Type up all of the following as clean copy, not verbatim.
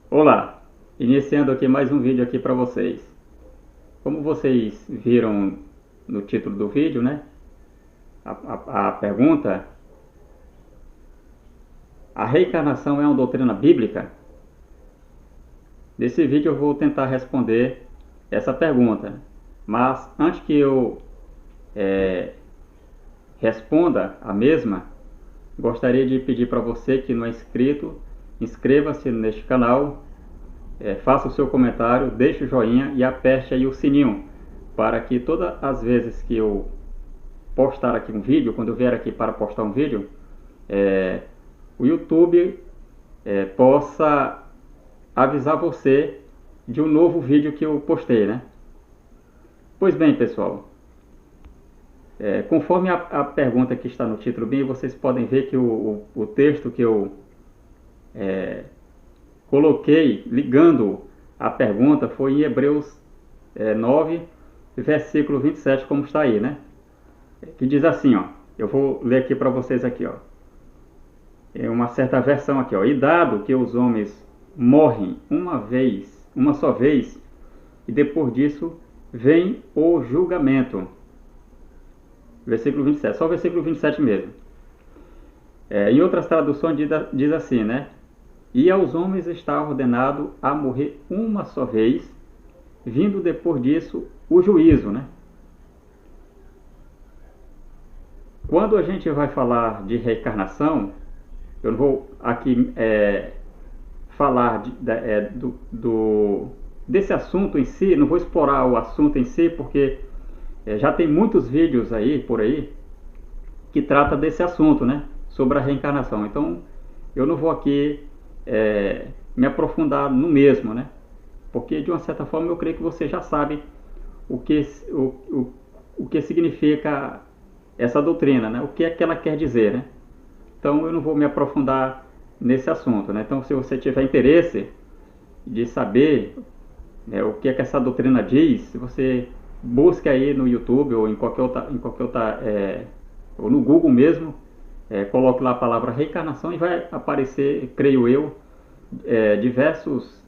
Olá, iniciando aqui mais um vídeo aqui para vocês. Como vocês viram no título do vídeo, né? A pergunta: a reencarnação é uma doutrina bíblica? Nesse vídeo eu vou tentar responder essa pergunta. Mas antes que eu responda a mesma, gostaria de pedir para você que não é inscrito, inscreva-se neste canal. Faça o seu comentário, deixe o joinha e aperte aí o sininho para que todas as vezes que eu postar aqui um vídeo, quando eu vier aqui para postar um vídeo, o YouTube possa avisar você de um novo vídeo que eu postei, né? Pois bem, pessoal, conforme a pergunta que está no título bem, vocês podem ver que o texto que eu coloquei ligando a pergunta foi em Hebreus 9, versículo 27, como está aí, né? Que diz assim, ó, eu vou ler aqui para vocês aqui, ó. É uma certa versão aqui, ó. E dado que os homens morrem uma só vez, e depois disso vem o julgamento. Versículo 27, só o versículo 27 mesmo. Em outras traduções diz assim, né? E aos homens está ordenado a morrer uma só vez, vindo depois disso o juízo, né? Quando a gente vai falar de reencarnação, eu não vou aqui falar desse assunto em si, não vou explorar o assunto em si, porque já tem muitos vídeos aí, por aí, que trata desse assunto, né? Sobre a reencarnação. Então, eu não vou aqui me aprofundar no mesmo, né? Porque, de uma certa forma, eu creio que você já sabe o que significa essa doutrina, né? O que é que ela quer dizer, né? Então eu não vou me aprofundar nesse assunto, né? Então se você tiver interesse de saber o que é que essa doutrina diz, você busque aí no YouTube ou em qualquer outra ou no Google mesmo, coloque lá a palavra reencarnação e vai aparecer, creio eu, diversos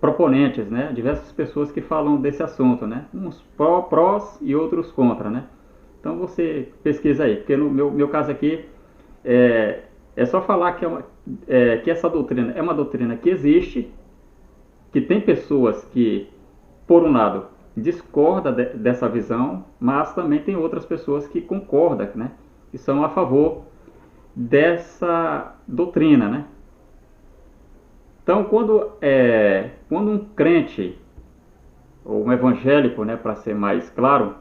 proponentes, né? Diversas pessoas que falam desse assunto, né? Uns prós e outros contra, né? Então você pesquisa aí, porque no meu caso aqui é só falar que essa doutrina é uma doutrina que existe, que tem pessoas que, por um lado, discordam dessa visão, mas também tem outras pessoas que concordam, né? Que são a favor dessa doutrina, né? Então, quando um crente, ou um evangélico, né, para ser mais claro,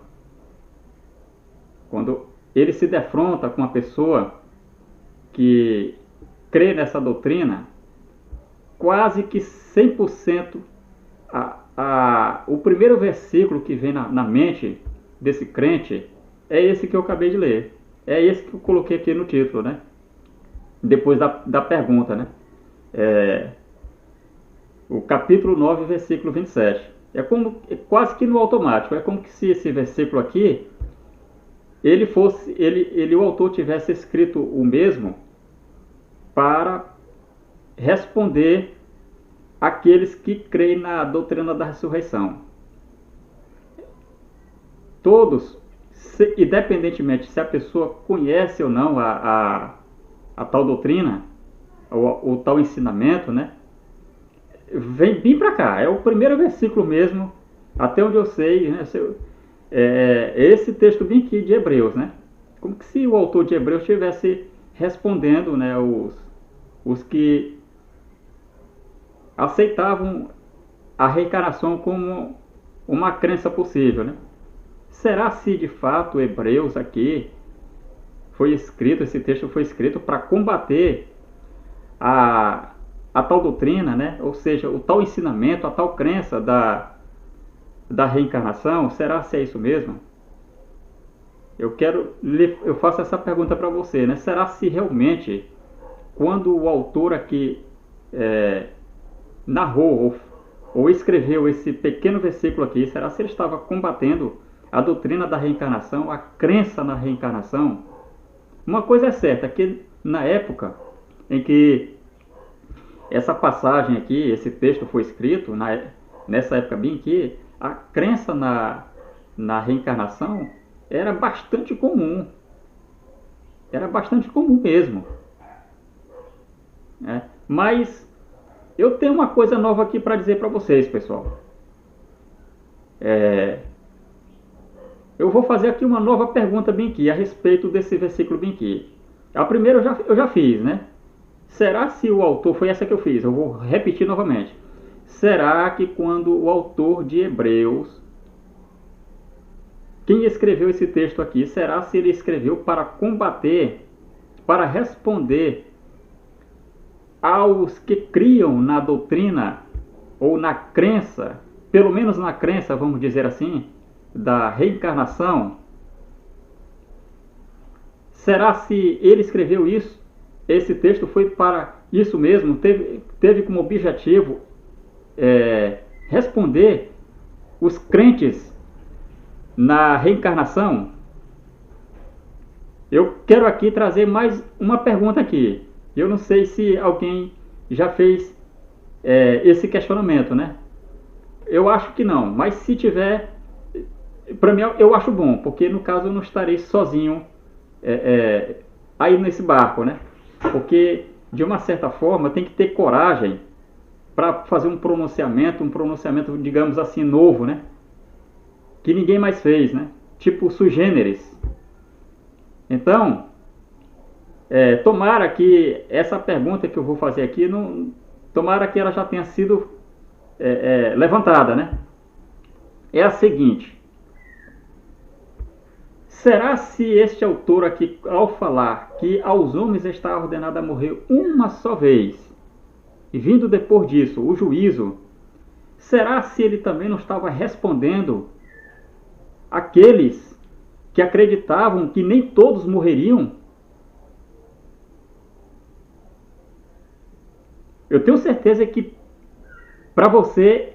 quando ele se defronta com uma pessoa que crê nessa doutrina, quase que 100% o primeiro versículo que vem na mente desse crente é esse que eu acabei de ler. É esse que eu coloquei aqui no título, né? Depois da pergunta, né? O capítulo 9, versículo 27. É quase que no automático. É como se esse versículo aqui o autor tivesse escrito o mesmo para responder aqueles que creem na doutrina da ressurreição. Todos, independentemente se a pessoa conhece ou não a tal doutrina, o tal ensinamento, né? Vem bem para cá. É o primeiro versículo mesmo, até onde eu sei, né? Esse texto bem aqui de Hebreus, né? Como que se o autor de Hebreus estivesse respondendo, né, os que aceitavam a reencarnação como uma crença possível, né? Será se de fato Hebreus aqui esse texto foi escrito para combater a tal doutrina, né? Ou seja, o tal ensinamento, a tal crença da reencarnação? Será se é isso mesmo? Eu faço essa pergunta para você, né? Será se realmente, quando o autor aqui narrou ou escreveu esse pequeno versículo aqui, será se ele estava combatendo a doutrina da reencarnação, a crença na reencarnação? Uma coisa é certa, que na época em que essa passagem aqui, esse texto foi escrito nessa época bem que a crença na reencarnação era bastante comum. Era bastante comum mesmo. Né? Mas eu tenho uma coisa nova aqui para dizer para vocês, pessoal. Eu vou fazer aqui uma nova pergunta bem aqui, a respeito desse versículo bem aqui. A primeira eu já fiz, né? Será se o autor, foi essa que eu fiz, eu vou repetir novamente. Será que quando o autor de Hebreus, quem escreveu esse texto aqui, será se ele escreveu para combater, para responder aos que criam na doutrina, ou na crença, pelo menos na crença, vamos dizer assim, da reencarnação? Será se ele escreveu isso? Esse texto foi para isso mesmo? Teve como objetivo responder os crentes na reencarnação? Eu quero aqui trazer mais uma pergunta aqui. Eu não sei se alguém já fez esse questionamento, né? Eu acho que não, mas se tiver, para mim eu acho bom, porque no caso eu não estarei sozinho aí nesse barco, né? Porque de uma certa forma tem que ter coragem para fazer um pronunciamento, digamos assim novo, né? Que ninguém mais fez, né? Tipo sui generis. Então, tomara que essa pergunta que eu vou fazer aqui, tomara que ela já tenha sido levantada, né? É a seguinte: será se este autor aqui, ao falar que aos homens está ordenado a morrer uma só vez, e vindo depois disso o juízo, será se ele também não estava respondendo àqueles que acreditavam que nem todos morreriam? Eu tenho certeza que para você,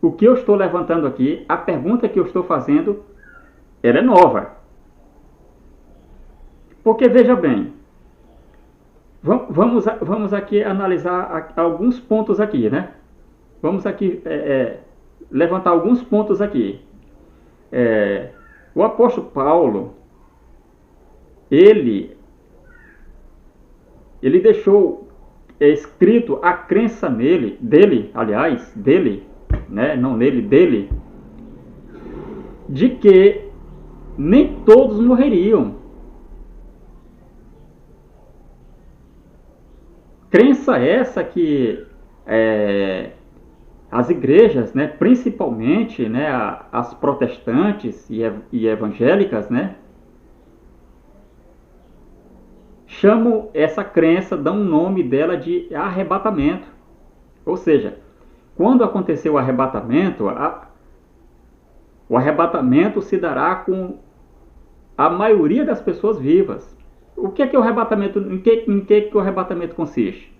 o que eu estou levantando aqui, a pergunta que eu estou fazendo, ela é nova. Porque veja bem, vamos aqui analisar alguns pontos aqui, né? Vamos aqui levantar alguns pontos aqui. O apóstolo Paulo, ele deixou escrito a crença dele, né? Não nele, dele, de que nem todos morreriam. Crença essa que as igrejas, né, principalmente, né, as protestantes e evangélicas, né, chamam essa crença, dão um nome dela de arrebatamento. Ou seja, quando acontecer o arrebatamento se dará com a maioria das pessoas vivas. O que é o arrebatamento? Em que o arrebatamento consiste?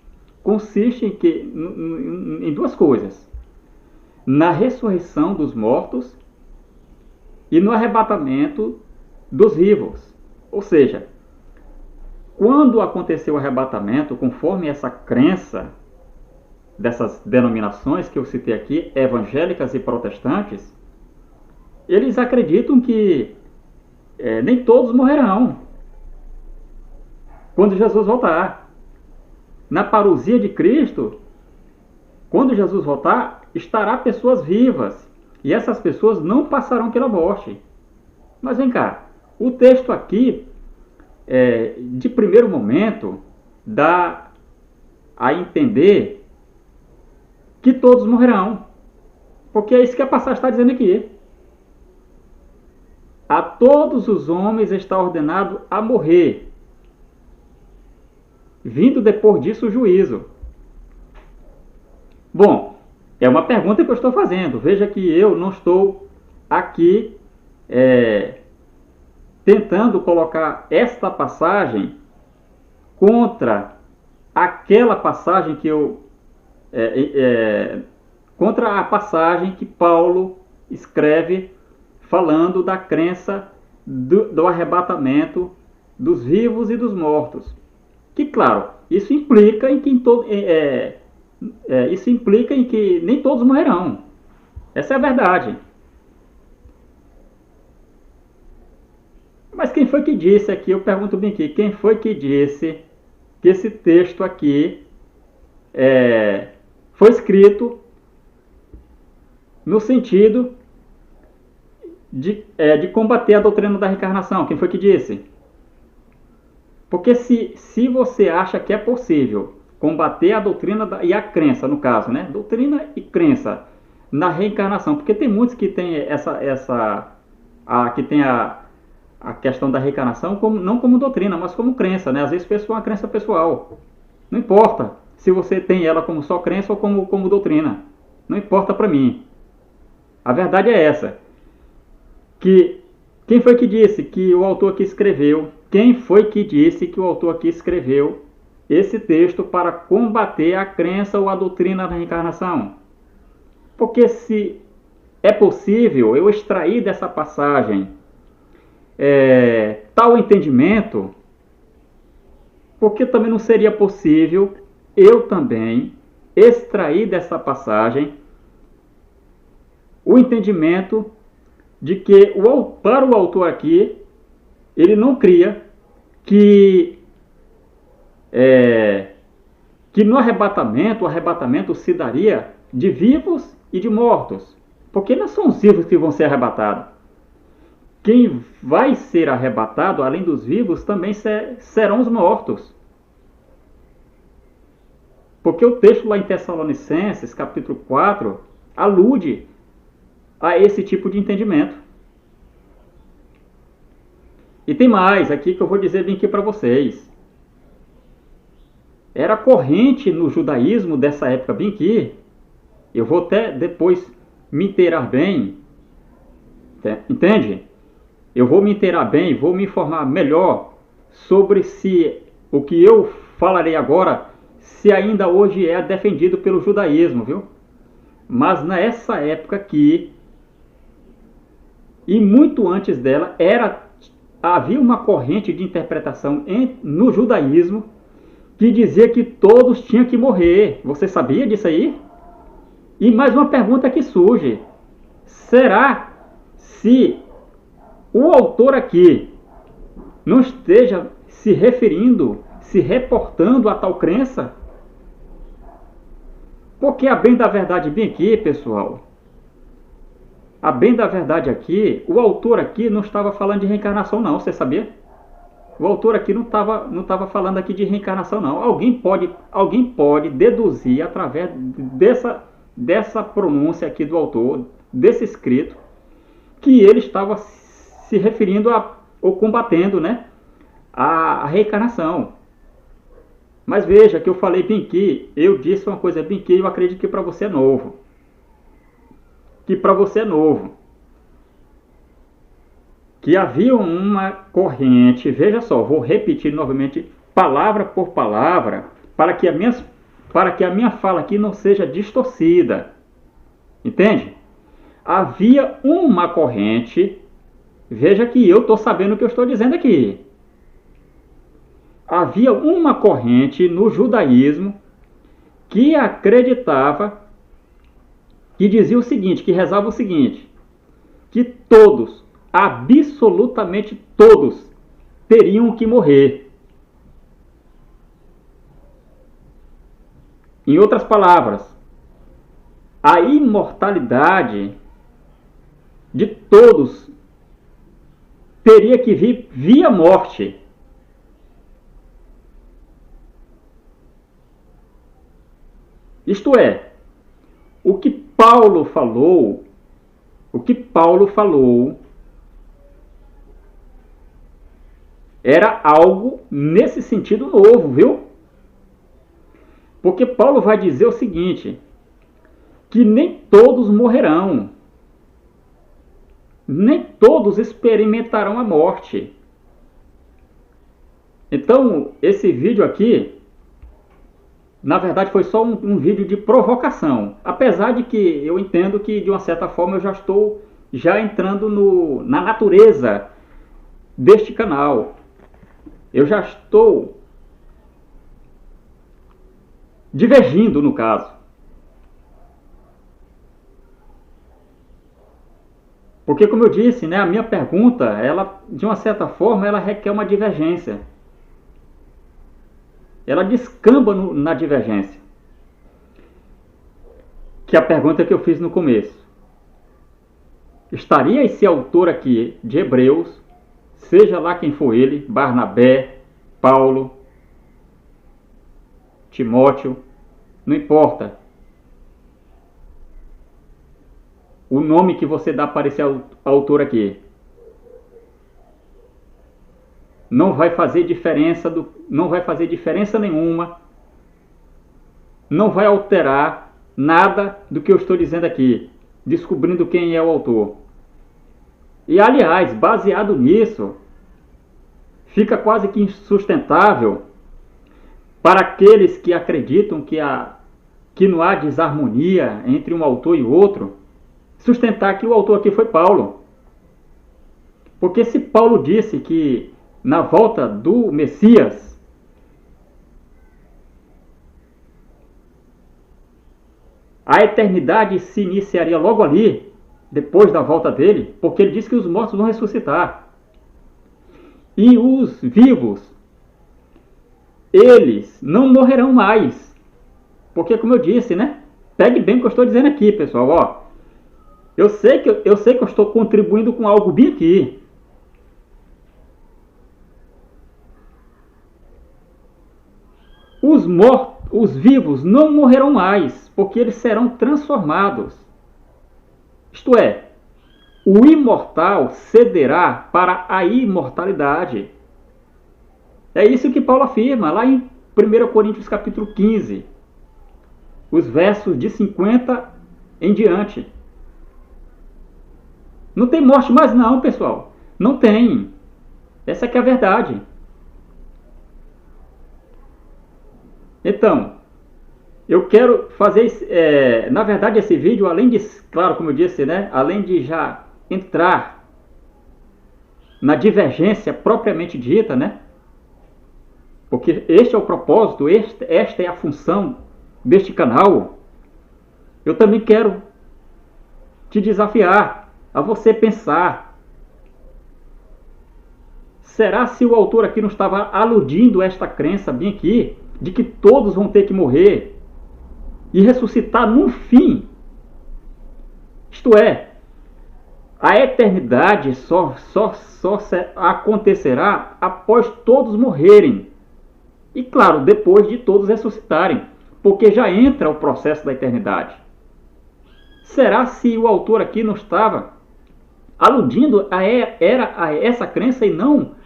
Consiste em duas coisas: na ressurreição dos mortos e no arrebatamento dos vivos. Ou seja, quando aconteceu o arrebatamento, conforme essa crença dessas denominações que eu citei aqui, evangélicas e protestantes, eles acreditam que nem todos morrerão quando Jesus voltar. Na parousia de Cristo, quando Jesus voltar, estará pessoas vivas, e essas pessoas não passarão pela morte. Mas vem cá, o texto aqui, de primeiro momento, dá a entender que todos morrerão, porque é isso que a passagem está dizendo aqui. A todos os homens está ordenado a morrer, vindo depois disso o juízo. Bom, é uma pergunta que eu estou fazendo. Veja que eu não estou aqui tentando colocar esta passagem contra aquela passagem que contra a passagem que Paulo escreve falando da crença do arrebatamento dos vivos e dos mortos. Que, claro, isso implica em que isso implica em que nem todos morrerão. Essa é a verdade. Mas quem foi que disse aqui, eu pergunto bem aqui, quem foi que disse que esse texto aqui foi escrito no sentido de combater a doutrina da reencarnação? Quem foi que disse? Porque se você acha que é possível combater a doutrina e a crença, no caso, né? Doutrina e crença na reencarnação, porque tem muitos que tem que tem a questão da reencarnação não como doutrina, mas como crença, né? Às vezes é uma crença pessoal. Não importa se você tem ela como só crença ou como doutrina. Não importa para mim. A verdade é essa. Quem foi que disse que o autor aqui escreveu? Quem foi que disse que o autor aqui escreveu esse texto para combater a crença ou a doutrina da reencarnação? Porque se é possível eu extrair dessa passagem tal entendimento, porque também não seria possível eu também extrair dessa passagem o entendimento de que para o autor aqui, ele não cria que no arrebatamento, o arrebatamento se daria de vivos e de mortos, porque não são os vivos que vão ser arrebatados. Quem vai ser arrebatado, além dos vivos, também serão os mortos. Porque o texto lá em Tessalonicenses, capítulo 4, alude a esse tipo de entendimento. E tem mais aqui que eu vou dizer bem aqui para vocês. Era corrente no judaísmo dessa época bem aqui. Eu vou até depois me inteirar bem. Entende? Eu vou me inteirar bem, vou me informar melhor sobre se o que eu falarei agora, se ainda hoje é defendido pelo judaísmo, viu? Mas nessa época aqui, e muito antes dela, havia uma corrente de interpretação no judaísmo que dizia que todos tinham que morrer. Você sabia disso aí? E mais uma pergunta que surge. Será se o autor aqui não esteja se referindo, se reportando a tal crença? Porque a bem da verdade bem aqui, pessoal, a bem da verdade aqui, o autor aqui não estava falando de reencarnação não, você sabia? O autor aqui não estava falando aqui de reencarnação não. Alguém pode deduzir através dessa pronúncia aqui do autor, desse escrito, que ele estava se referindo ou combatendo, né, a reencarnação. Mas veja que eu falei bem aqui, eu disse uma coisa bem aqui, eu acredito que para você é novo. Que havia uma corrente, veja só, vou repetir novamente, palavra por palavra, para que a minha fala aqui não seja distorcida. Entende? Havia uma corrente, veja que eu estou sabendo o que eu estou dizendo aqui. Havia uma corrente no judaísmo que acreditava, que dizia o seguinte, que rezava o seguinte, que todos, absolutamente todos, teriam que morrer. Em outras palavras, a imortalidade de todos teria que vir via morte. Isto é, o que Paulo falou era algo nesse sentido novo, viu? Porque Paulo vai dizer o seguinte, que nem todos morrerão, nem todos experimentarão a morte. Então, esse vídeo aqui, na verdade, foi só um vídeo de provocação. Apesar de que eu entendo que, de uma certa forma, eu já estou entrando na natureza deste canal. Eu já estou divergindo no caso. Porque, como eu disse, né, a minha pergunta, ela, de uma certa forma, ela requer uma divergência. Ela descamba na divergência. Que é a pergunta que eu fiz no começo. Estaria esse autor aqui de Hebreus, seja lá quem for ele, Barnabé, Paulo, Timóteo, não importa. O nome que você dá para esse autor aqui não vai fazer diferença, não vai fazer diferença nenhuma, não vai alterar nada do que eu estou dizendo aqui, descobrindo quem é o autor. E aliás, baseado nisso, fica quase que insustentável para aqueles que acreditam que não há desarmonia entre um autor e outro, sustentar que o autor aqui foi Paulo. Porque se Paulo disse que na volta do Messias a eternidade se iniciaria logo ali, depois da volta dele, porque ele disse que os mortos vão ressuscitar. E os vivos, eles não morrerão mais. Porque, como eu disse, né? Pegue bem o que eu estou dizendo aqui, pessoal. Ó, eu sei que eu estou contribuindo com algo bem aqui. Os vivos não morrerão mais, porque eles serão transformados. Isto é, o imortal cederá para a imortalidade. É isso que Paulo afirma lá em 1 Coríntios capítulo 15, os versos de 50 em diante. Não tem morte mais não, pessoal. Não tem. Essa que é a verdade. Então, eu quero fazer, na verdade, esse vídeo, além de, claro, como eu disse, né, além de já entrar na divergência propriamente dita, né, porque este é o propósito, esta é a função deste canal, eu também quero te desafiar a você pensar. Será se o autor aqui não estava aludindo esta crença bem aqui, de que todos vão ter que morrer e ressuscitar no fim? Isto é, a eternidade só acontecerá após todos morrerem. E claro, depois de todos ressuscitarem, porque já entra o processo da eternidade. Será se o autor aqui não estava aludindo a essa crença e não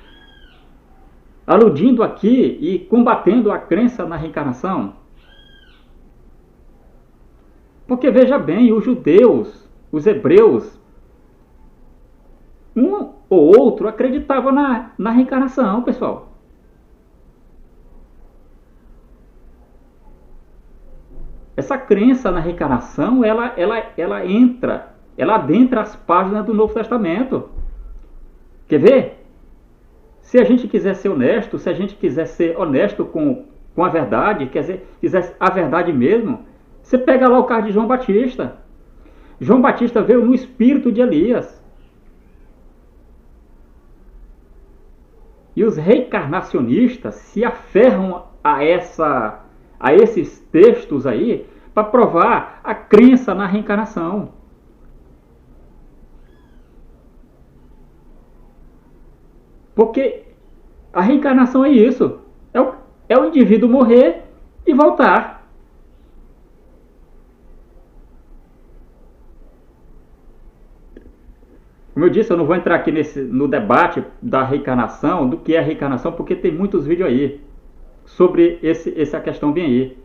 aludindo aqui e combatendo a crença na reencarnação? Porque veja bem, os judeus, os hebreus, um ou outro acreditava na reencarnação, pessoal. Essa crença na reencarnação, ela adentra as páginas do Novo Testamento. Quer ver? Se a gente quiser ser honesto, se a gente quiser ser honesto com a verdade, quer dizer, quiser a verdade mesmo, você pega lá o caso de João Batista. João Batista veio no espírito de Elias. E os reencarnacionistas se aferram a esses textos aí para provar a crença na reencarnação. Porque a reencarnação é isso. É o indivíduo morrer e voltar. Como eu disse, eu não vou entrar aqui no debate da reencarnação, do que é a reencarnação, porque tem muitos vídeos aí sobre essa questão bem aí.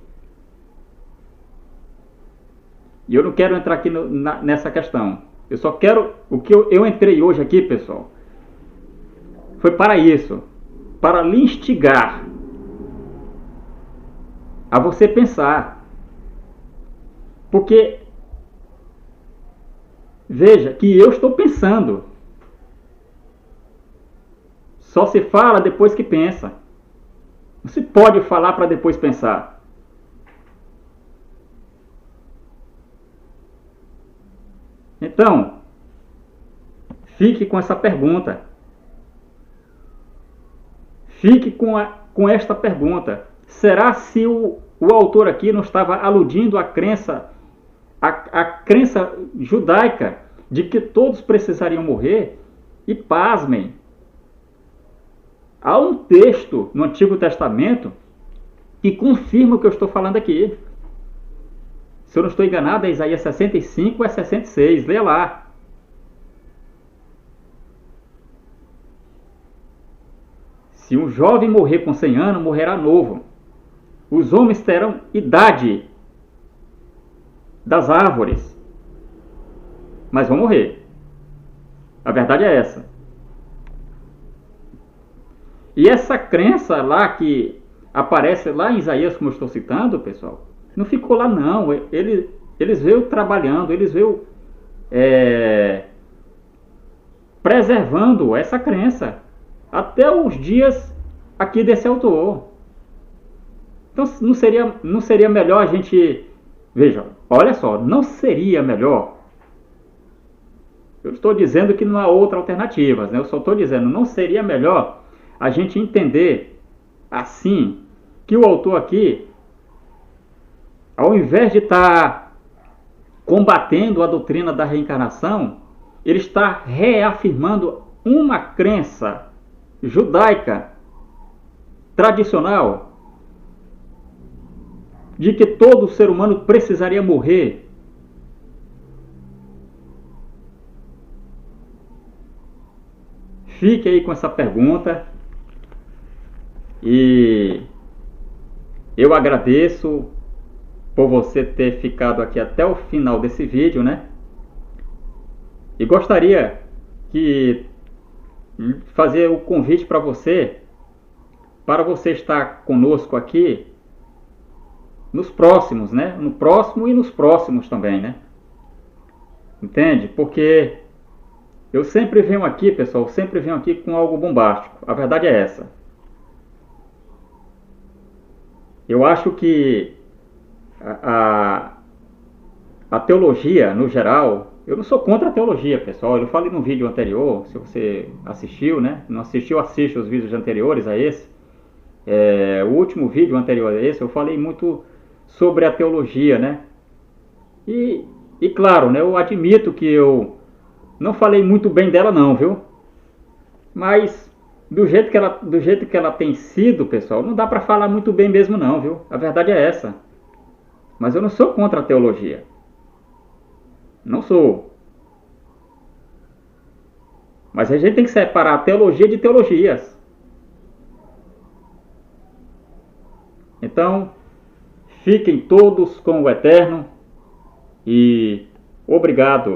E eu não quero entrar aqui nessa questão. Eu só quero... O que eu entrei hoje aqui, pessoal, foi para isso. Para lhe instigar a você pensar. Porque veja que eu estou pensando. Só se fala depois que pensa. Não se pode falar para depois pensar. Então, fique com essa pergunta. Fique com esta pergunta. Será se o autor aqui não estava aludindo à crença, a crença judaica de que todos precisariam morrer? E pasmem, há um texto no Antigo Testamento que confirma o que eu estou falando aqui. Se eu não estou enganado, é Isaías 65 ou 66. Leia lá. Se um jovem morrer com 100 anos, morrerá novo. Os homens terão idade das árvores, mas vão morrer. A verdade é essa. E essa crença lá que aparece lá em Isaías, como eu estou citando, pessoal, não ficou lá não. Eles veio trabalhando, eles veio preservando essa crença até os dias aqui desse autor. Então não seria melhor a gente... Veja, olha só, não seria melhor... Eu estou dizendo que não há outra alternativa, né? Eu só estou dizendo, não seria melhor a gente entender assim, que o autor aqui, ao invés de estar combatendo a doutrina da reencarnação, ele está reafirmando uma crença judaica tradicional de que todo ser humano precisaria morrer. Fique aí com essa pergunta e eu agradeço por você ter ficado aqui até o final desse vídeo, né? E gostaria de fazer o convite para você estar conosco aqui nos próximos, né? No próximo e nos próximos também, né? Entende? Porque eu sempre venho aqui, pessoal, sempre venho aqui com algo bombástico. A verdade é essa. Eu acho que a teologia, no geral, eu não sou contra a teologia, pessoal. Eu falei no vídeo anterior, se você assistiu, né? Não assistiu, assiste os vídeos anteriores a esse. O último vídeo anterior a esse, eu falei muito sobre a teologia, né? E claro, né, eu admito que eu não falei muito bem dela não, viu? Mas do jeito que ela tem sido, pessoal, não dá para falar muito bem mesmo não, viu? A verdade é essa. Mas eu não sou contra a teologia. Não sou. Mas a gente tem que separar a teologia de teologias. Então, fiquem todos com o Eterno e obrigado.